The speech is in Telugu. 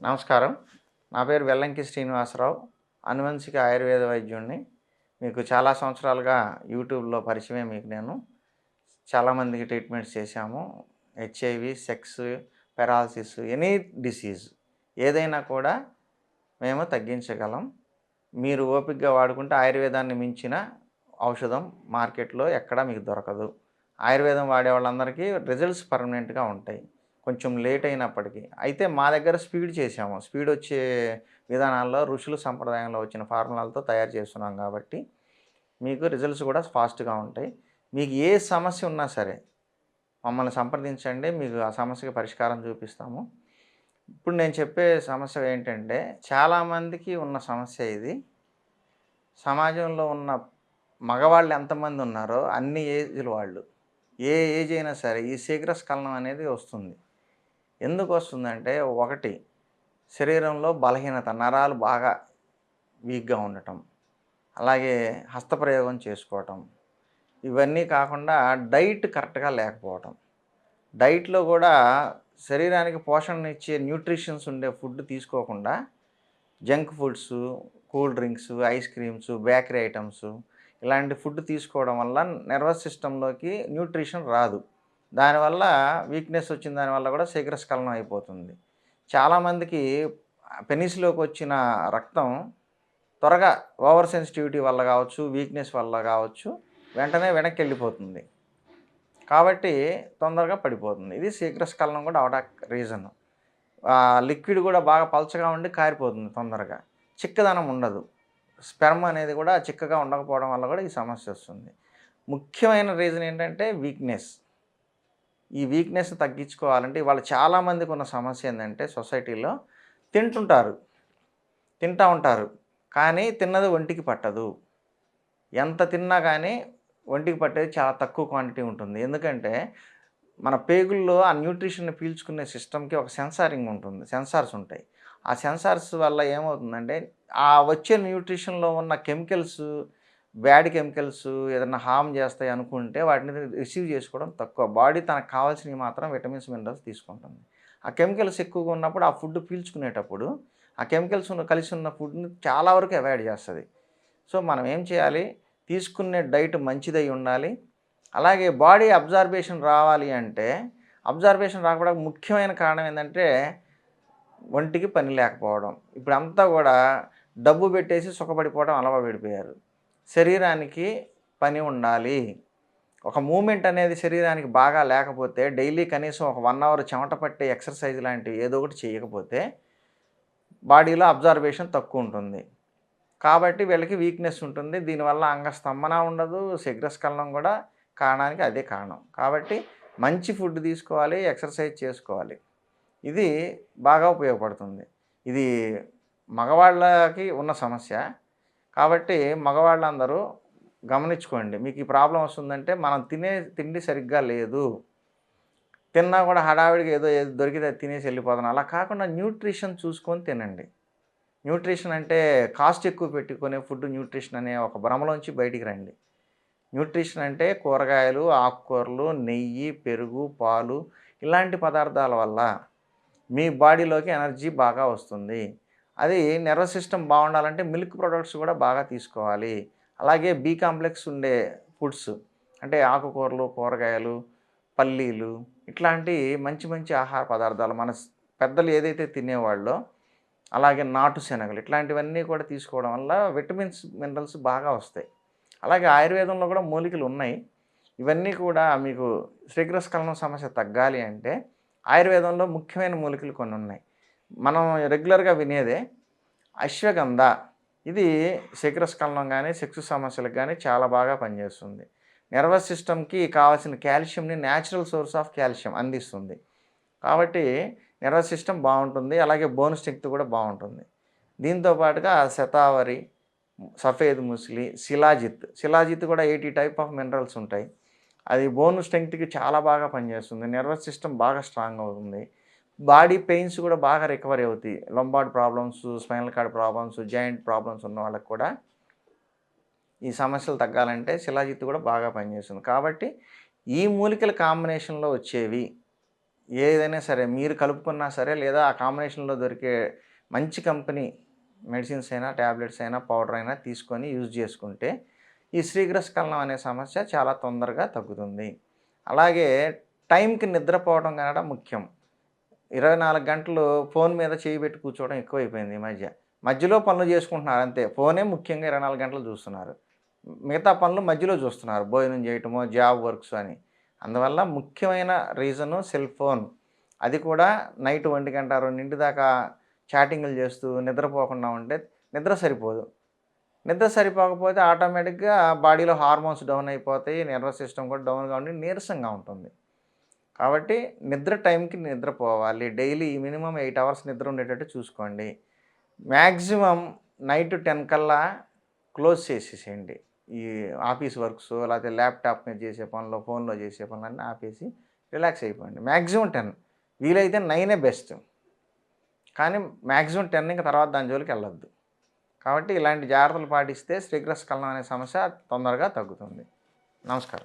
నమస్కారం. నా పేరు వెల్లంకి శ్రీనివాసరావు. అనువంశిక ఆయుర్వేద వైద్యుడిని. మీకు చాలా సంవత్సరాలుగా యూట్యూబ్‌లో పరిచయమే మీకు నేను. చాలామందికి ట్రీట్మెంట్స్ చేశాము. HIV, sex, paralysis, any disease ఏదైనా కూడా మేము తగ్గించగలం. మీరు ఓపికగా వాడుకుంటే ఆయుర్వేదాన్ని మించిన ఔషధం మార్కెట్‌లో ఎక్కడా మీకు దొరకదు. ఆయుర్వేదం వాడే వాళ్ళందరికీ రిజల్ట్స్ పర్మనెంట్‌గా ఉంటాయి. కొంచెం లేట్ అయినప్పటికీ. అయితే మా దగ్గర స్పీడ్ చేశాము. స్పీడ్ వచ్చే విధానాల్లో ఋషులు సంప్రదాయంలో వచ్చిన ఫార్ములాలతో తయారు చేస్తున్నాం కాబట్టి, మీకు రిజల్ట్స్ కూడా ఫాస్ట్‌గా ఉంటాయి. మీకు ఏ సమస్య ఉన్నా సరే మమ్మల్ని సంప్రదించండి. మీకు ఆ సమస్యకి పరిష్కారం చూపిస్తాము. ఇప్పుడు నేను చెప్పే సమస్య ఏంటంటే, చాలామందికి ఉన్న సమస్య ఇది. సమాజంలో ఉన్న మగవాళ్ళు ఎంతమంది ఉన్నారో అన్ని ఏజ్‌ల వాళ్ళు. ఏ ఏజ్ అయినా సరే ఈ శీఘ్రస్ఖలనం అనేది వస్తుంది. ఎందుకు వస్తుందంటే, ఒకటి శరీరంలో బలహీనత, నరాలు బాగా వీక్‌గా ఉండటం, అలాగే హస్తప్రయోగం చేసుకోవటం, ఇవన్నీ కాకుండా డైట్ కరెక్ట్‌గా లేకపోవటం. డైట్‌లో కూడా శరీరానికి పోషణనిచ్చే న్యూట్రిషన్స్ ఉండే ఫుడ్ తీసుకోకుండా junk foods, cool drinks, ice creams, bakery items ఇలాంటి ఫుడ్ తీసుకోవడం వల్ల నర్వస్ సిస్టంలోకి న్యూట్రిషన్ రాదు. దానివల్ల వీక్‌నెస్ వచ్చిన దానివల్ల కూడా శీఘ్రస్ఖలనం అయిపోతుంది. చాలామందికి పెనిస్‌లోకి వచ్చిన రక్తం త్వరగా ఓవర్ సెన్సిటివిటీ వల్ల కావచ్చు, వీక్‌నెస్ వల్ల కావచ్చు, వెంటనే వెనక్కెళ్ళిపోతుంది. కాబట్టి తొందరగా పడిపోతుంది. ఇది శీఘ్రస్ఖలనం కూడా అవడానికి రీజను. లిక్విడ్ కూడా బాగా పలచగా ఉండి కారిపోతుంది తొందరగా. చిక్కదనం ఉండదు. స్పెర్మ్ అనేది కూడా చిక్కగా ఉండకపోవడం వల్ల కూడా ఈ సమస్య వస్తుంది. ముఖ్యమైన రీజన్ ఏంటంటే వీక్‌నెస్. ఈ వీక్‌నెస్‌ని తగ్గించుకోవాలంటే ఇవాళ చాలామందికి ఉన్న సమస్య ఏందంటే సొసైటీలో తింటా ఉంటారు. కానీ తిన్నది ఒంటికి పట్టదు. ఎంత తిన్నా కానీ ఒంటికి పట్టేది చాలా తక్కువ క్వాంటిటీ ఉంటుంది. ఎందుకంటే మన పేగుల్లో ఆ న్యూట్రిషన్‌ని పీల్చుకునే సిస్టమ్‌కి ఒక సెన్సారింగ్ ఉంటుంది. సెన్సార్స్ ఉంటాయి. ఆ సెన్సార్స్ వల్ల ఏమవుతుందంటే ఆ వచ్చే న్యూట్రిషన్‌లో ఉన్న కెమికల్స్, బ్యాడ్ కెమికల్స్ ఏదన్నా హార్మ్ చేస్తాయి అనుకుంటే వాటిని రిసీవ్ చేసుకోవడం తక్కువ. బాడీ తనకు కావాల్సినవి మాత్రం విటమిన్స్, మినరల్స్ తీసుకుంటుంది. ఆ కెమికల్స్ ఎక్కువగా ఉన్నప్పుడు ఆ ఫుడ్ పీల్చుకునేటప్పుడు ఆ కెమికల్స్ కలిసి ఉన్న ఫుడ్‌ని చాలా వరకు అవాయిడ్ చేస్తది. సో, మనం ఏం చేయాలి? తీసుకునే డైట్ మంచిదై ఉండాలి. అలాగే బాడీ అబ్జార్బేషన్ రావాలి అంటే, అబ్జార్బేషన్ రాకపోవడానికి ముఖ్యమైన కారణం ఏందంటే, ఒంటికి పని లేకపోవడం. ఇప్పుడంతా గూడా డబ్బు పెట్టేసి సుఖపడిపోవడం అలవాటు పడిపోయారు. శరీరానికి పని ఉండాలి. ఒక మూవ్‌మెంట్ అనేది శరీరానికి బాగా లేకపోతే, డైలీ కనీసం ఒక 1 అవర్ చెమట పట్టే ఎక్సర్‌సైజ్ లాంటివి ఏదో ఒకటి చేయకపోతే, బాడీలో అబ్జార్బేషన్ తక్కువుంటుంది. కాబట్టి వీళ్ళకి వీక్‌నెస్ ఉంటుంది. దీనివల్ల అంగస్తంభన ఉండదు. శీఘ్రస్ఖలనం కూడా కారణానికి అదే కారణం. కాబట్టి మంచి ఫుడ్ తీసుకోవాలి, ఎక్సర్సైజ్ చేసుకోవాలి. ఇది బాగా ఉపయోగపడుతుంది. ఇది మగవాళ్ళకి ఉన్న సమస్య. కాబట్టి మగవాళ్ళందరూ గమనించుకోండి. మీకు ఈ ప్రాబ్లమ్ వస్తుందంటే మనం తినే తిండి సరిగ్గా లేదు. తిన్నా కూడా హడావిడిగా ఏది దొరికితే అది తినేసి వెళ్ళిపోతున్నాం. అలా కాకుండా న్యూట్రిషన్ చూసుకొని తినండి. న్యూట్రిషన్ అంటే కాస్ట్ ఎక్కువ పెట్టి కొనే ఫుడ్ న్యూట్రిషన్ అనే ఒక భ్రమలోంచి బయటికి రండి. న్యూట్రిషన్ అంటే కూరగాయలు, ఆకుకూరలు, నెయ్యి, పెరుగు, పాలు ఇలాంటి పదార్థాల వల్ల మీ బాడీలోకి ఎనర్జీ బాగా వస్తుంది. అది నర్వస్ సిస్టమ్ బాగుండాలంటే మిల్క్ ప్రొడక్ట్స్ కూడా బాగా తీసుకోవాలి. అలాగే బి కాంప్లెక్స్ ఉండే ఫుడ్స్ అంటే ఆకుకూరలు, కూరగాయలు, పల్లీలు ఇట్లాంటి మంచి మంచి ఆహార పదార్థాలు మన పెద్దలు ఏదైతే తినేవాళ్ళో అలాగే నాటు శనగలు ఇట్లాంటివన్నీ కూడా తీసుకోవడం వల్ల విటమిన్స్, మినరల్స్ బాగా వస్తాయి. అలాగే ఆయుర్వేదంలో కూడా మూలికలు ఉన్నాయి. ఇవన్నీ కూడా మీకు శీఘ్రస్ఖలనం సమస్య తగ్గాలి అంటే ఆయుర్వేదంలో ముఖ్యమైన మూలికలు కొన్ని ఉన్నాయి. మనం రెగ్యులర్‌గా వినేదే అశ్వగంధ. ఇది శీఘ్రస్ఖలనం గానీ, సెక్స్ సమస్యలకు గానీ చాలా బాగా పనిచేస్తుంది. నర్వస్ సిస్టమ్‌కి కావాల్సిన కాల్షియంని న్యాచురల్ సోర్స్ ఆఫ్ కాల్షియం అందిస్తుంది. కాబట్టి నర్వస్ సిస్టమ్ బావుంటుంది. అలాగే బోన్ స్ట్రెంగ్త్ కూడా బావుంటుంది. దీంతో పాటుగా శతావరి, సఫేద్ ముస్లి, శిలాజిత్. శిలాజిత్ కూడా 80 టైప్ ఆఫ్ మినరల్స్ ఉంటాయి. అది బోన్ స్ట్రెంగ్త్‌కి చాలా బాగా పనిచేస్తుంది. నర్వస్ సిస్టమ్ బాగా స్ట్రాంగ్ అవుతుంది. బాడీ పెయిన్స్ కూడా బాగా రికవరీ అవుతాయి. Lombard problems, spinal cord problems, joint problems ఉన్న వాళ్ళకి కూడా ఈ సమస్యలు తగ్గాలంటే శిలాజిత్ కూడా బాగా పనిచేస్తుంది. కాబట్టి ఈ మూలికల కాంబినేషన్‌లో వచ్చేవి ఏదైనా సరే మీరు కలుపుకున్నా సరే లేదా ఆ కాంబినేషన్‌లో దొరికే మంచి కంపెనీ మెడిసిన్స్ అయినా, టాబ్లెట్స్ అయినా, పౌడర్ అయినా తీసుకొని యూజ్ చేసుకుంటే ఈ శీఘ్రస్ఖలనం అనే సమస్య చాలా తొందరగా తగ్గుతుంది. అలాగే టైంకి నిద్రపోవడం కనడం ముఖ్యం. 24 గంటలు ఫోను మీద చేయి పెట్టి కూర్చోవడం ఎక్కువైపోయింది ఈ మధ్య. మధ్యలో పనులు చేసుకుంటున్నారు అంతే. ఫోనే ముఖ్యంగా 24 గంటలు చూస్తున్నారు. మిగతా పనులు మధ్యలో చూస్తున్నారు. భోజనం చేయటమో, జాబ్ వర్క్స్ అని. అందువల్ల ముఖ్యమైన రీజను సెల్ ఫోన్. అది కూడా నైట్ 1 2 దాకా చాటింగులు చేస్తూ నిద్రపోకుండా ఉంటే నిద్ర సరిపోదు. నిద్ర సరిపోకపోతే ఆటోమేటిక్‌గా బాడీలో హార్మోన్స్ డౌన్ అయిపోతాయి. నర్వస్ సిస్టమ్ కూడా డౌన్‌గా ఉండి నీరసంగా ఉంటుంది. కాబట్టి నిద్ర టైంకి నిద్రపోవాలి. డైలీ మినిమమ్ 8 అవర్స్ నిద్ర ఉండేటట్టు చూసుకోండి. మాక్సిమం నైట్ 10 కల్లా క్లోజ్ చేసేసేయండి. ఈ ఆఫీస్ వర్క్స్ లేకపోతే ల్యాప్‌టాప్ మీద చేసే పనులు, ఫోన్‌లో చేసే పనులన్నీ ఆపేసి రిలాక్స్ అయిపోండి. మాక్సిమం 10 వీలైతే 9 బెస్ట్. కానీ మాక్సిమం 10 ఇంక తర్వాత దాని జోలికెళ్ళొద్దు. కాబట్టి ఇలాంటి జాగ్రత్తలు పాటిస్తే శీఘ్రస్ఖలనం అనే సమస్య తొందరగా తగ్గుతుంది. నమస్కారం.